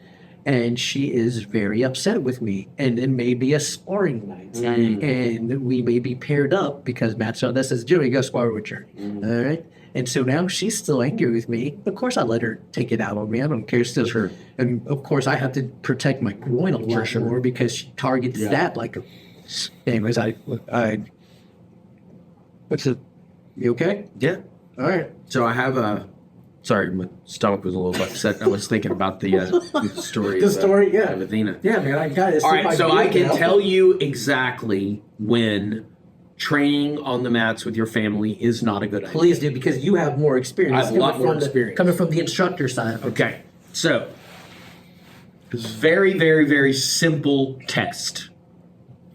and she is very upset with me. And it may be a sparring night, and we may be paired up because Matt that says, "Journey, go spar with Journey." All right. And so now she's still angry with me. Of course, I let her take it out on me. I don't care. Still, Sure. And of course, I have to protect my groin a lot more because she targets that like a. Anyways, I. What's it? You okay? Yeah. All right. So I have a. Sorry, my stomach was a little upset. I was thinking about the story. The story, yeah. Of Athena. Yeah, man, I got it. All right, so I can tell you exactly when training on the mats with your family is not a good idea. Please do, because you have more experience. I have a lot more coming from experience. coming from the instructor side. Okay, so very, very, very simple test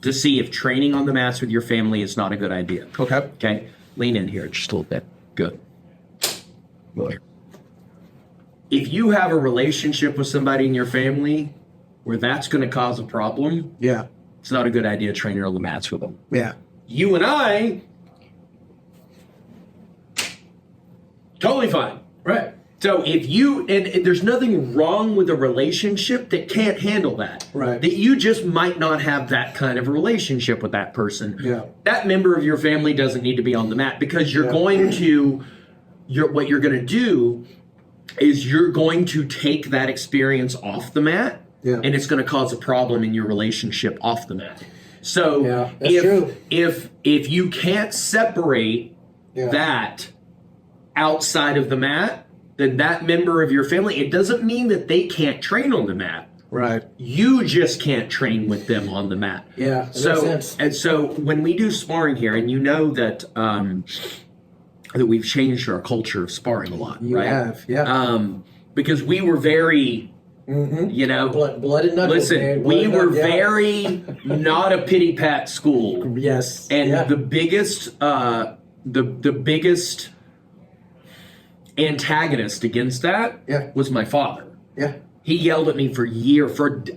to see if training on the mats with your family is not a good idea. Okay. Okay, lean in here just a little bit. Good. Good. If you have a relationship with somebody in your family where that's going to cause a problem, Yeah. it's not a good idea training on the mats with them. Yeah. You and I, totally fine. Right. So if you, and there's nothing wrong with a relationship that can't handle that. Right. That you just might not have that kind of relationship with that person. Yeah. That member of your family doesn't need to be on the mat because you're going to, what you're going to do is you're going to take that experience off the mat. Yeah. And it's going to cause a problem in your relationship off the mat. So Yeah, that's true. if you can't separate that outside of the mat, then that member of your family, it doesn't mean that they can't train on the mat. Right. You just can't train with them on the mat. Yeah. That So makes sense. and so when we do sparring here, and you know that that we've changed our culture of sparring a lot, You right? have, yeah. Because we were very, you know, blood and knuckles. listen, man. we were Yeah. very not a pity pat school. Yes. And yeah. the biggest antagonist against that Yeah. was my father. Yeah. He yelled at me for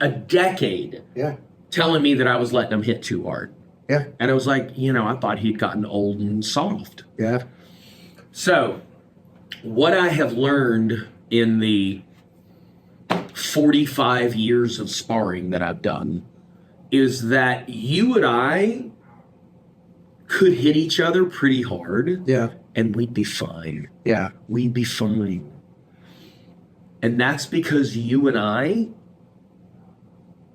a decade, Yeah. telling me that I was letting him hit too hard. Yeah. And I was like, I thought he'd gotten old and soft. Yeah. So, what I have learned in the 45 years of sparring that I've done is that you and I could hit each other pretty hard. Yeah. And we'd be fine. Yeah. We'd be fine. And that's because you and I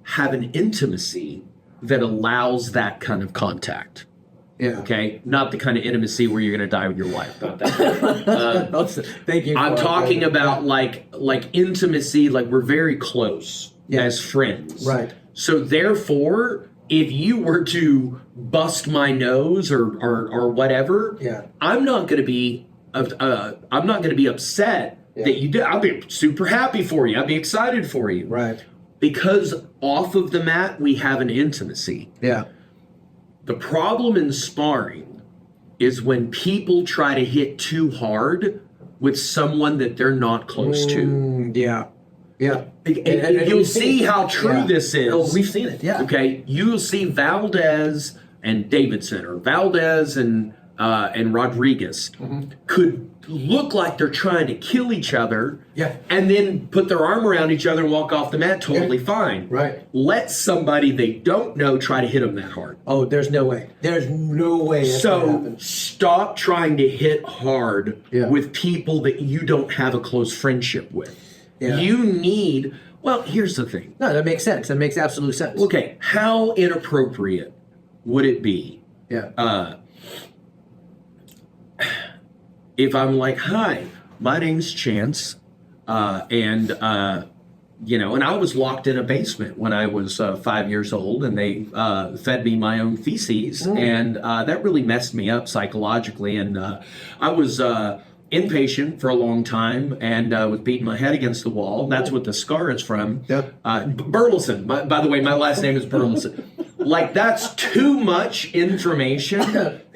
have an intimacy that allows that kind of contact. Yeah. Okay? Not the kind of intimacy where you're going to die with your wife. Not that. Thank you. I'm for- talking about like intimacy, like we're very close as friends. Right. So therefore, if you were to bust my nose or whatever, I'm not going to be upset that you did. I'll be super happy for you. I'll be excited for you. Right. Because off of the mat, we have an intimacy. Yeah. The problem in sparring is when people try to hit too hard with someone that they're not close to. Yeah. Yeah. And you'll see how true this is. Oh, we've seen it. Yeah. Okay. You'll see Valdez and Davidson, or Valdez and Rodriguez could look like they're trying to kill each other. Yeah. And then put their arm around each other and walk off the mat totally fine. Right. Let somebody they don't know try to hit them that hard. Oh, there's no way. There's no way. That's gonna So happen. stop trying to hit hard Yeah. with people that you don't have a close friendship with. Yeah. You need, well, here's the thing. No, that makes sense. That makes absolute sense. Okay, how inappropriate would it be Yeah. if I'm like, hi, my name's Chance, and I was locked in a basement when I was 5 years old, and they fed me my own feces, and that really messed me up psychologically, and I was inpatient for a long time, and was beating my head against the wall. That's what the scar is from. Yep. Burleson. By the way, my last name is Burleson. Like, that's too much information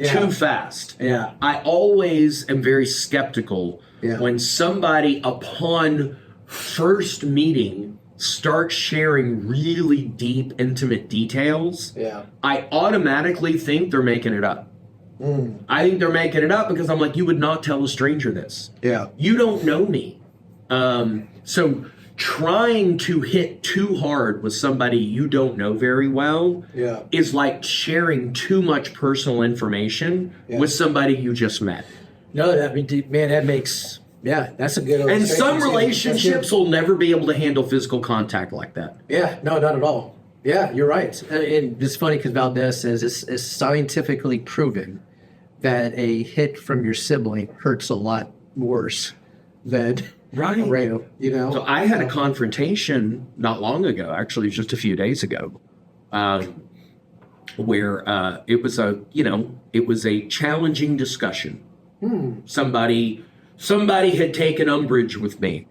too fast. Yeah. I always am very skeptical Yeah. when somebody, upon first meeting, starts sharing really deep, intimate details. Yeah. I automatically think they're making it up. I think they're making it up because I'm like, you would not tell a stranger this. Yeah. You don't know me. So trying to hit too hard with somebody you don't know very well Yeah. is like sharing too much personal information with somebody you just met. No, that man, that makes that's a good. And illustration. some That's relationships good. will never be able to handle physical contact like that. Yeah, no, not at all. Yeah, you're right. And it's funny because Valdez says it's scientifically proven that a hit from your sibling hurts a lot worse than a rail. So I had a confrontation not long ago, actually just a few days ago, where it was a challenging discussion. Somebody had taken umbrage with me,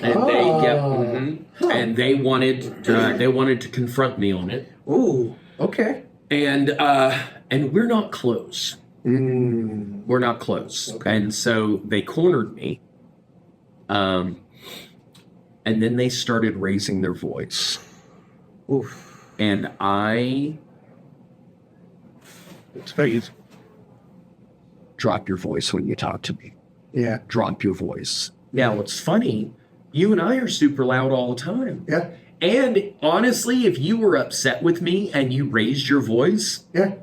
and and they wanted to confront me on it. Ooh, okay. And we're not close. We're not close. Okay. And so they cornered me. And then they started raising their voice. Oof. And drop your voice when you talk to me. Yeah. Drop your voice. Now, it's funny. You and I are super loud all the time. Yeah. And honestly, if you were upset with me and you raised your voice, Yeah.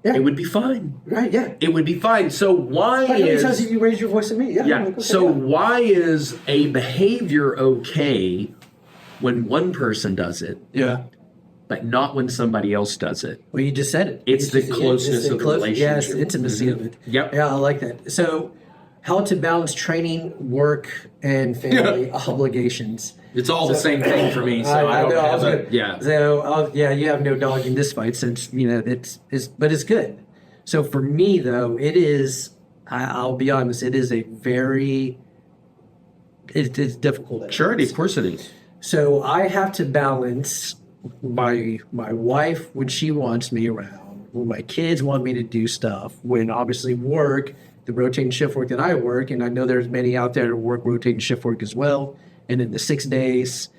it would be fine. Right. Yeah. It would be fine. So why How many is... times have you raised your voice at me? Yeah. Yeah. I'm like, okay, So yeah. why is a behavior okay when one person does it, Yeah. but not when somebody else does it? Well, you just said it. It's the closeness of the relationship. Yes, intimacy of it. Yep. Yeah, I like that. So, how to balance training, work, and family obligations. It's all the same thing for me. So I don't have a... Yeah. So you have no dog in this fight since but it's good. So for me though, it is I'll be honest, it is a very, it's difficult. Sure, of course it is. So I have to balance my wife when she wants me around, when my kids want me to do stuff, when obviously work, the rotating shift work that I work, and I know there's many out there that work rotating shift work as well, and then the 6 days,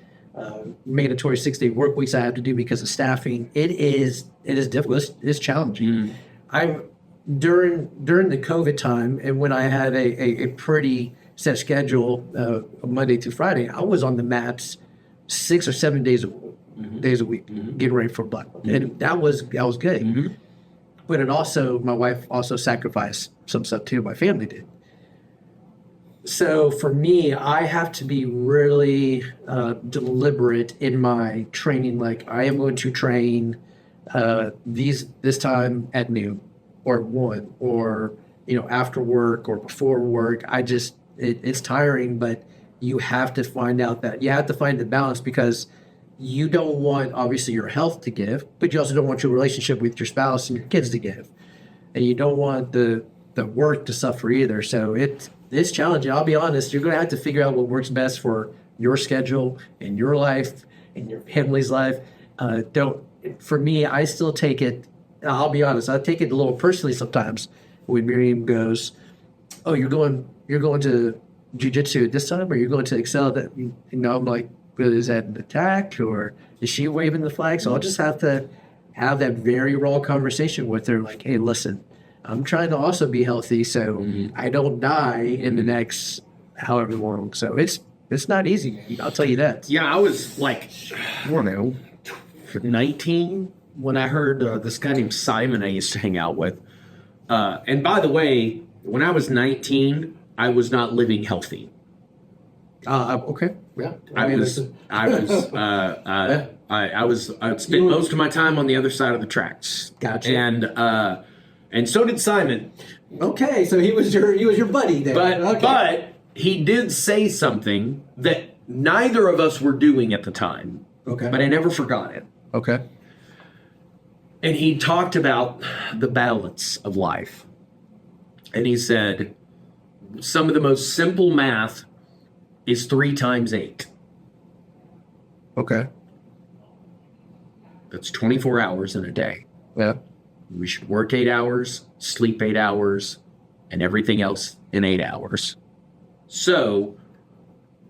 mandatory 6-day work weeks I have to do because of staffing. It is difficult. It's challenging. I during the COVID time, and when I had a pretty set schedule, Monday through Friday, I was on the mats 6 or 7 days a week, getting ready for Black Belt. And that was good. But it also, my wife also sacrificed some stuff too. My family did. So for me, I have to be really deliberate in my training. Like I am going to train this time at noon or 1 or after work or before work. It's tiring, but you have to find the balance, because you don't want obviously your health to give, but you also don't want your relationship with your spouse and your kids to give, and you don't want the work to suffer either. So it's challenging. I'll be honest. You're going to have to figure out what works best for your schedule and your life and your family's life. For me, I still take it. I'll be honest. I take it a little personally sometimes when Miriam goes, "Oh, you're going to jiu-jitsu this time, or you're going to excel?" That I'm like, well, is that an attack, or is she waving the flag? So I'll just have to have that very raw conversation with her, like, hey, listen, I'm trying to also be healthy, so I don't die in the next however long. So it's not easy. I'll tell you that. Yeah, I was like, I don't know, 19 when I heard this guy named Simon I used to hang out with. And by the way, when I was 19, I was not living healthy. Okay. Yeah. I spent most of my time on the other side of the tracks. Gotcha. And so did Simon. Okay, so he was your buddy there. But he did say something that neither of us were doing at the time. Okay. But I never forgot it. Okay. And he talked about the balance of life. And he said, some of the most simple math is 3 times 8. Okay. That's 24 hours in a day. Yeah. We should work 8 hours, sleep 8 hours, and everything else in 8 hours. So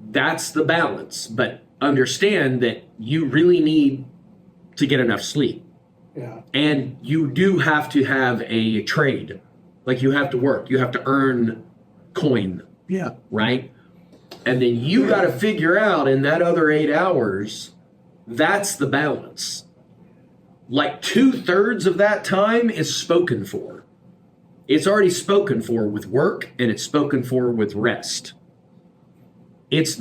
that's the balance. But understand that you really need to get enough sleep. Yeah. And you do have to have a trade. Like you have to work. You have to earn coin. Yeah. Right? And then you got to figure out in that other 8 hours, that's the balance. Like 2/3 of that time is spoken for. It's already spoken for with work, and it's spoken for with rest. It's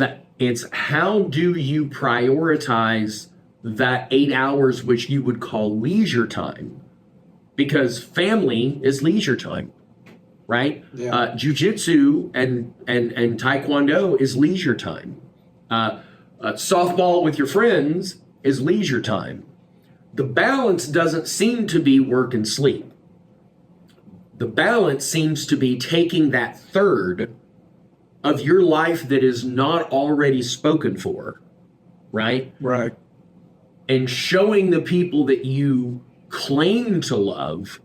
how do you prioritize that 8 hours, which you would call leisure time? Because family is leisure time, right? Yeah. Jiu-jitsu and taekwondo is leisure time. Softball with your friends is leisure time. The balance doesn't seem to be work and sleep. The balance seems to be taking that third of your life that is not already spoken for, right? Right. And showing the people that you claim to love,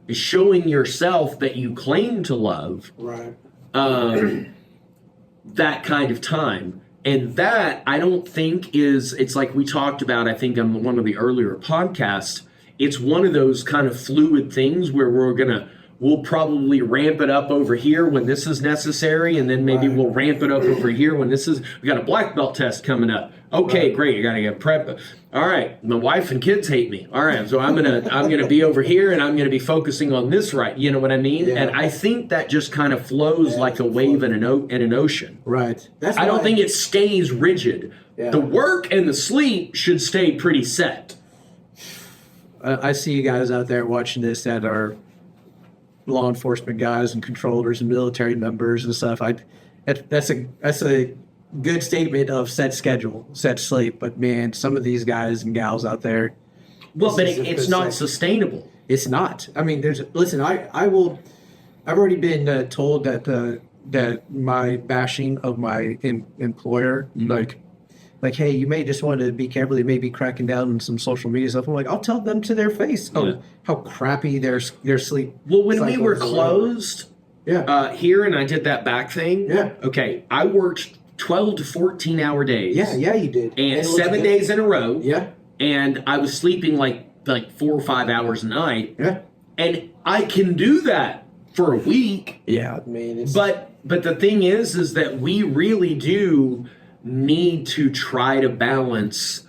is showing yourself that you claim to love, Right. that kind of time. And that, I don't think it's like we talked about, I think on one of the earlier podcasts, it's one of those kind of fluid things where we'll probably ramp it up over here when this is necessary, and then maybe we'll ramp it up over here when we got a black belt test coming up. Okay, great, I gotta get prep. All right, my wife and kids hate me. All right, so I'm gonna be over here, and I'm gonna be focusing on this, right? You know what I mean? Yeah. And I think that just kind of flows like a wave in an ocean. Right. I don't think it stays rigid. Yeah. The work and the sleep should stay pretty set. I see you guys out there watching this that are law enforcement guys and controllers and military members and stuff. That's a good statement of set schedule, set sleep. But man, some of these guys and gals out there, Well, but it's not sustainable. It's not. I mean, I I've already been told that my bashing of my employer, like, hey, you may just want to be careful. They may be cracking down on some social media stuff. I'm like, I'll tell them to their face. Yeah. How crappy their sleep. Well, when we were cycles are. closed here and I did that back thing, Yeah. okay, I worked 12 to 14 hour days. Yeah, you did. And it looked 7 good. days in a row. Yeah, And I was sleeping like 4 or 5 hours a night. yeah, And I can do that for a week. yeah. I mean, it's But the thing is that we really do need to try to balance,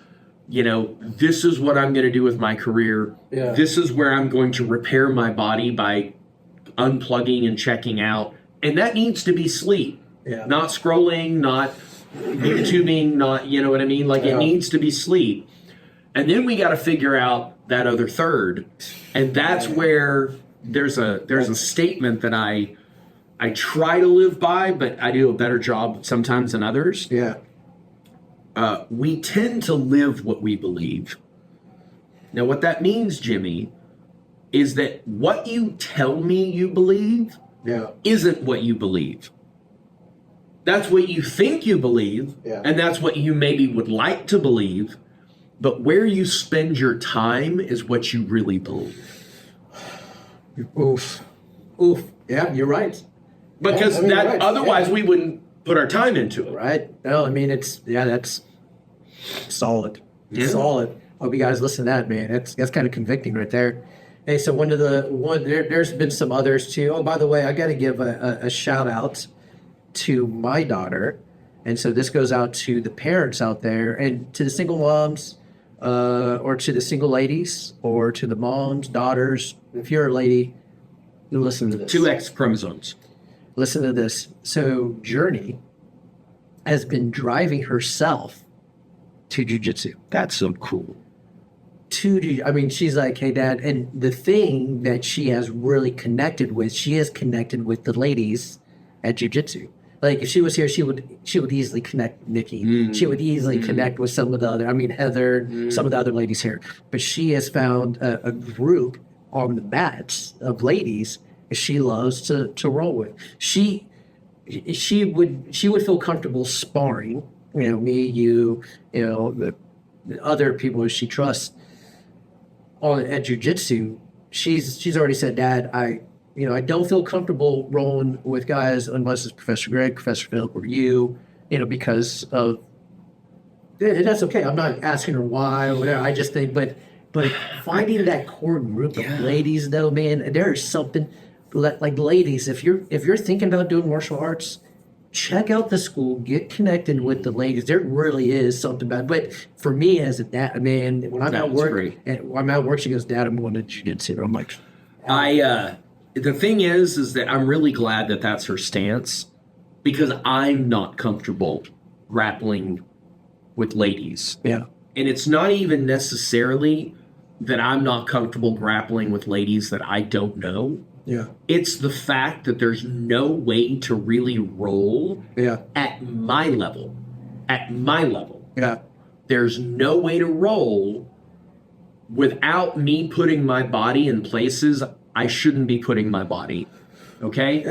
this is what I'm going to do with my career. Yeah. This is where I'm going to repair my body by unplugging and checking out. And that needs to be sleep. Yeah. Not scrolling, not YouTubing, not, you know what I mean? Like Yeah. it needs to be sleep. And then we got to figure out that other third. And that's where there's a statement that I try to live by, but I do a better job sometimes than others. yeah, We tend to live what we believe. Now, what that means, Jimmy, is that what you tell me you believe yeah, isn't what you believe. That's what you think you believe, Yeah. and that's what you maybe would like to believe, but where you spend your time is what you really believe. oof. Yeah, you're right. Because I mean, that right, otherwise yeah. we wouldn't put our time into it. Right. No, I mean that's solid. Yeah. Solid. Hope you guys listen to that, man. That's kind of convicting right there. Hey, so there's been some others too. Oh, by the way, I got to give a shout out to my daughter, and so this goes out to the parents out there and to the single moms, or to the single ladies, or to the moms, daughters. If you're a lady, you listen to this. 2 X chromosomes. Listen to this. So Journey has been driving herself to jiu-jitsu. That's so cool. I mean, she's like, hey, Dad. And the thing that she has really connected with, she has connected with the ladies at jiu-jitsu. Like, if she was here, she would easily connect with Nikki. She would easily connect with some of the other, Heather, some of the other ladies here. But she has found a group on the mats of ladies she loves to roll with. She would feel comfortable sparring, me, you, the other people she trusts at jiu-jitsu. She's already said, Dad, I don't feel comfortable rolling with guys unless it's Professor Greg, Professor Philip, or you, because of, and that's okay. I'm not asking her why or whatever. I just think, but finding that core group of ladies, though, man, there is something like ladies. If you're thinking about doing martial arts, check out the school, get connected with the ladies. There really is something about it. But for me as a dad, man, when I'm at work, she goes, Dad, I'm going to jiu-jitsu. I'm like, The thing is that I'm really glad that that's her stance, because I'm not comfortable grappling with ladies. yeah, And it's not even necessarily that I'm not comfortable grappling with ladies that I don't know. yeah, It's the fact that there's no way to really roll yeah, at my level. At my level. yeah, There's no way to roll without me putting my body in places I shouldn't be putting my body. Okay?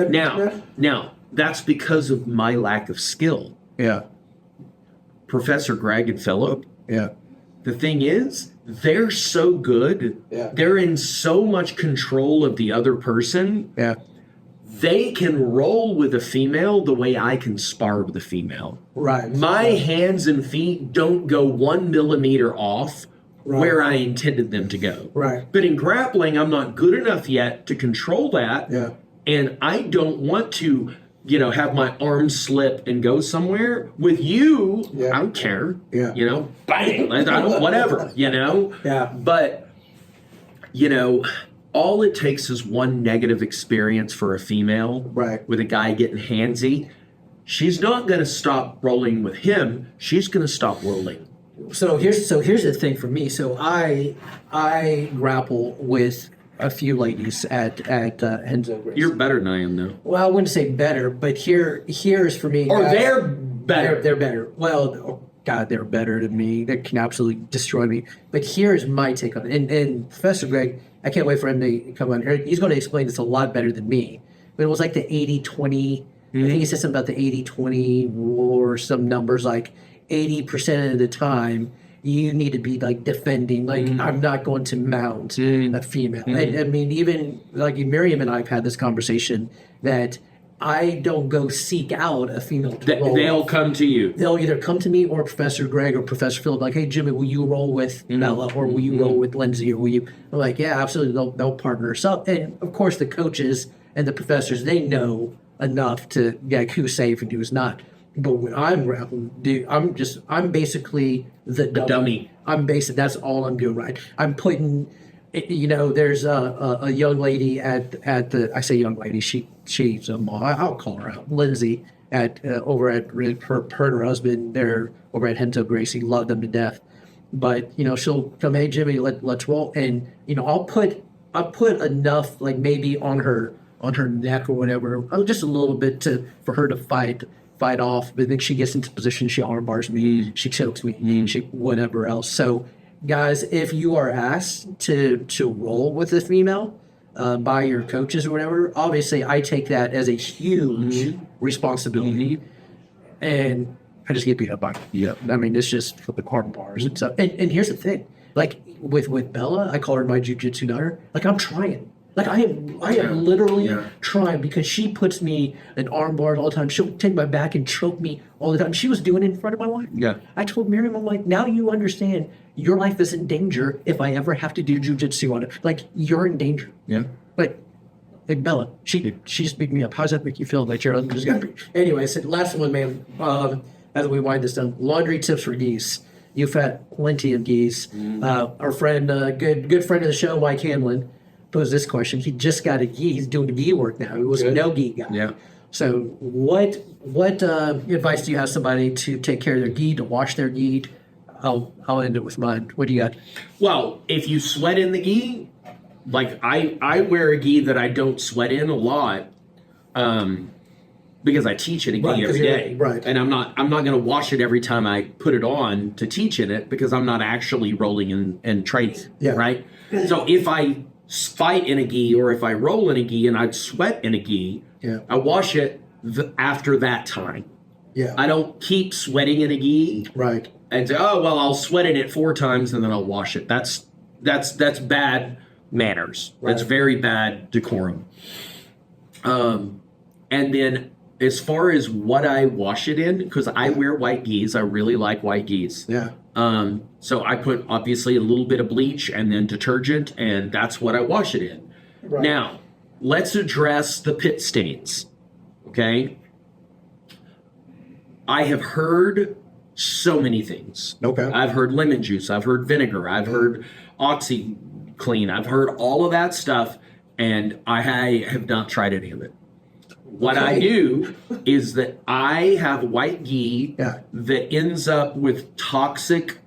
Now, that's because of my lack of skill. yeah, Professor Greg and Philip, yeah, the thing is, they're so good. Yeah. They're in so much control of the other person. yeah, They can roll with a female the way I can spar with a female. right. My hands and feet don't go 1 millimeter off where I intended them to go. Right. But in grappling, I'm not good enough yet to control that. Yeah. And I don't want to, have my arm slip and go somewhere. With you, Yeah. I don't care. Yeah. Bang, I don't, whatever, Yeah. But, all it takes is one negative experience for a female Right. with a guy getting handsy. She's not going to stop rolling with him. She's going to stop rolling. So here's the thing for me. So I grapple with a few ladies at Henzo Gracie. You're better than I am, though. Well, I wouldn't say better, but here's for me. Or they're better. They're better. Well, oh God, they're better than me. They can absolutely destroy me. But here's my take on it. And Professor Greg, I can't wait for him to come on here. He's going to explain this a lot better than me. but it was like the 80-20. I think he said something about the 80-20 or some numbers like 80% of the time you need to be like defending. Like I'm not going to mount a female. I mean, even like Miriam and I have had this conversation that I don't go seek out a female to roll. They'll come to you. They'll either come to me or Professor Greg or Professor Phil, like, hey, Jimmy, will you roll with Bella or will you roll with Lindsay or will you? I'm like, yeah, absolutely. They'll partner us up. And of course, the coaches and the professors, they know enough to like who's safe and who's not. But when I'm grappling, dude, I'm basically the dummy. That's all I'm doing, right? I'm putting, there's a young lady at the, I say young lady, she's a mom, I'll call her out, Lindsay, over at her and her husband, they're over at Hento Gracie, love them to death. But, she'll come, hey, Jimmy, let's roll. And, I'll put enough, like maybe on her neck or whatever, just a little bit for her to fight off. But then she gets into position, she arm bars me, she chokes me, she whatever else. So, guys, if you are asked to roll with a female by your coaches or whatever, obviously I take that as a huge responsibility, and I just get beat up by it. Yeah, I mean, it's just flipping arm bars and stuff. And here's the thing, like with Bella, I call her my jujitsu daughter. Like I'm trying. Like I am literally trying, because she puts me in arm bars all the time. She'll take my back and choke me all the time. She was doing it in front of my wife. Yeah. I told Miriam, I'm like, now you understand your life is in danger if I ever have to do jujitsu on it. Like you're in danger. Yeah. Like Bella, she just beat me up. How does that make you feel? Like your husband just got beat? Anyway, I said last one, man. As we wind this down, laundry tips for geese. You've had plenty of geese. Our friend, good friend of the show, Mike Hanlon, posed this question. He just got a gi. He's doing gi work now. He was a no gi guy. Yeah. So what advice do you have somebody to take care of their gi, to wash their gi? I'll end it with mine. What do you got? Well, if you sweat in the gi, like I wear a gi that I don't sweat in a lot, because I teach in a gi every day. Right. And I'm not going to wash it every time I put it on to teach in it, because I'm not actually rolling and training. Yeah. Right. So if I fight in a gi or if I roll in a gi and I sweat in a gi, I wash it after that time. Yeah. I don't keep sweating in a gi. Right. And say, oh, well, I'll sweat in it 4 times and then I'll wash it. That's bad manners. Right. That's very bad decorum. And then as far as what I wash it in, because I wear white gis, I really like white gis. Yeah. So I put obviously a little bit of bleach and then detergent, and that's what I wash it in. Right. Now, let's address the pit stains. Okay. I have heard so many things. Okay. I've heard lemon juice. I've heard vinegar. I've heard OxyClean. I've heard all of that stuff, and I have not tried any of it. What I do is that I have white gi that ends up with toxic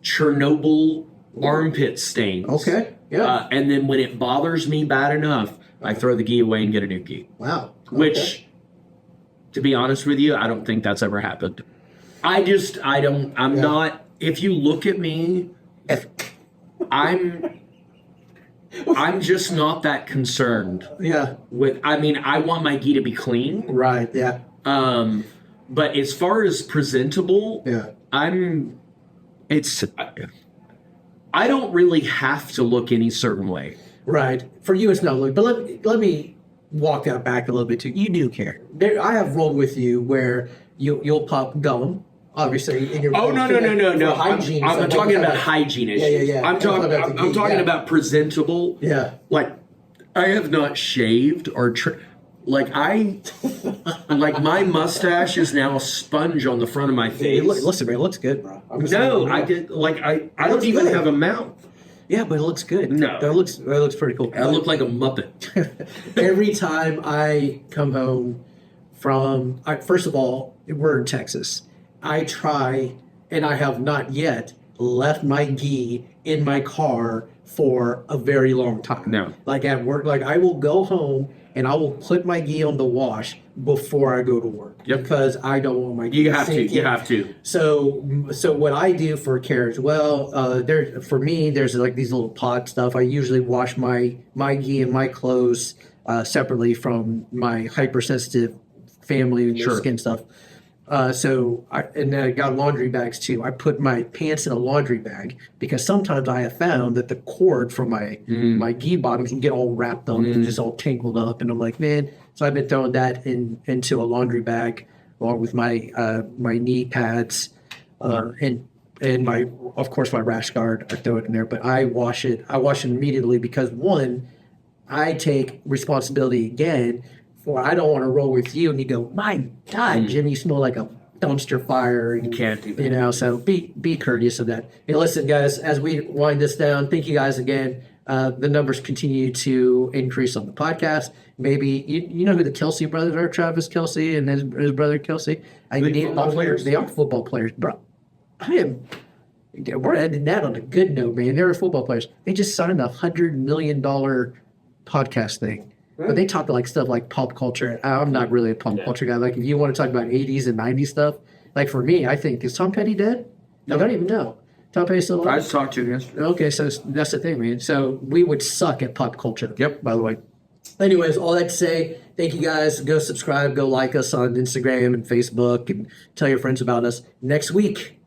Chernobyl armpit stains. Okay. Yeah. And then when it bothers me bad enough, I throw the gi away and get a new gi. Wow. Okay. Which, to be honest with you, I don't think that's ever happened. I'm not, if you look at me, I'm just not that concerned. Yeah. I want my gi to be clean. Right. Yeah. But as far as presentable, I don't really have to look any certain way. Right. For you, it's not look. But let me walk that back a little bit too. You do care. I have rolled with you where you'll pop gum. Obviously, in your no. Hygiene. I'm talking about hygiene issues. Yeah. I'm talking about presentable. Yeah. Like, I have not shaved or like my mustache is now a sponge on the front of my face. Listen, man, it looks good, bro. No, I did. Like I don't even have a mouth. Yeah, but it looks good. No, that looks pretty cool. I look like a Muppet. Every time I come home from, first of all, we're in Texas. I try, and I have not yet left my gi in my car for a very long time. No. Like at work, like I will go home and I will put my gi on the wash before I go to work. Yep. Because I don't want my gi to sink in. You have to. So what I do for care as well, there's like these little pot stuff. I usually wash my gi and my clothes separately from my hypersensitive family and their skin stuff. And then I got laundry bags too. I put my pants in a laundry bag because sometimes I have found that the cord from my gi bottoms can get all wrapped up and just all tangled up. And I'm like, man. So I've been throwing that into a laundry bag along with my my knee pads and my, of course, my rash guard. I throw it in there, but I wash it. I wash it immediately because one, I take responsibility again. For I don't want to roll with you, and you go, my God, Jim, you smell like a dumpster fire. You can't do that. You know, so be courteous of that. Hey, listen, guys, as we wind this down, thank you guys again. The numbers continue to increase on the podcast. Maybe you know who the Kelsey brothers are, Travis Kelsey and his brother Kelsey. Football players. They are football players, bro. We're ending that on a good note, man. They're football players. They just signed a $100 million podcast thing. But they talk like stuff like pop culture. I'm not really a pop culture guy. Like if you want to talk about 80s and 90s stuff, like for me, I think, is Tom Petty dead? I don't even know. Tom Petty's still alive? I just talked to him yesterday. Okay, so that's the thing, man. So we would suck at pop culture. Yep. By the way. Anyways, all that to say, thank you guys. Go subscribe, go like us on Instagram and Facebook, and tell your friends about us. Next week,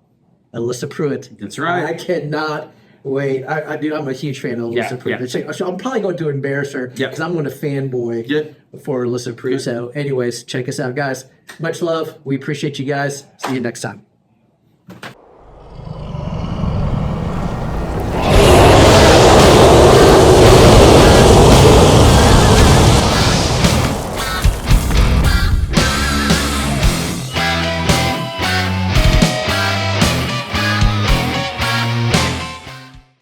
Alyssa Pruitt. That's right. I cannot wait. Dude, I'm a huge fan of Alyssa Pruitt. Yeah. So I'm probably going to embarrass her because I'm going to fanboy for Alyssa Pruitt. So anyways, check us out, guys. Much love. We appreciate you guys. See you next time.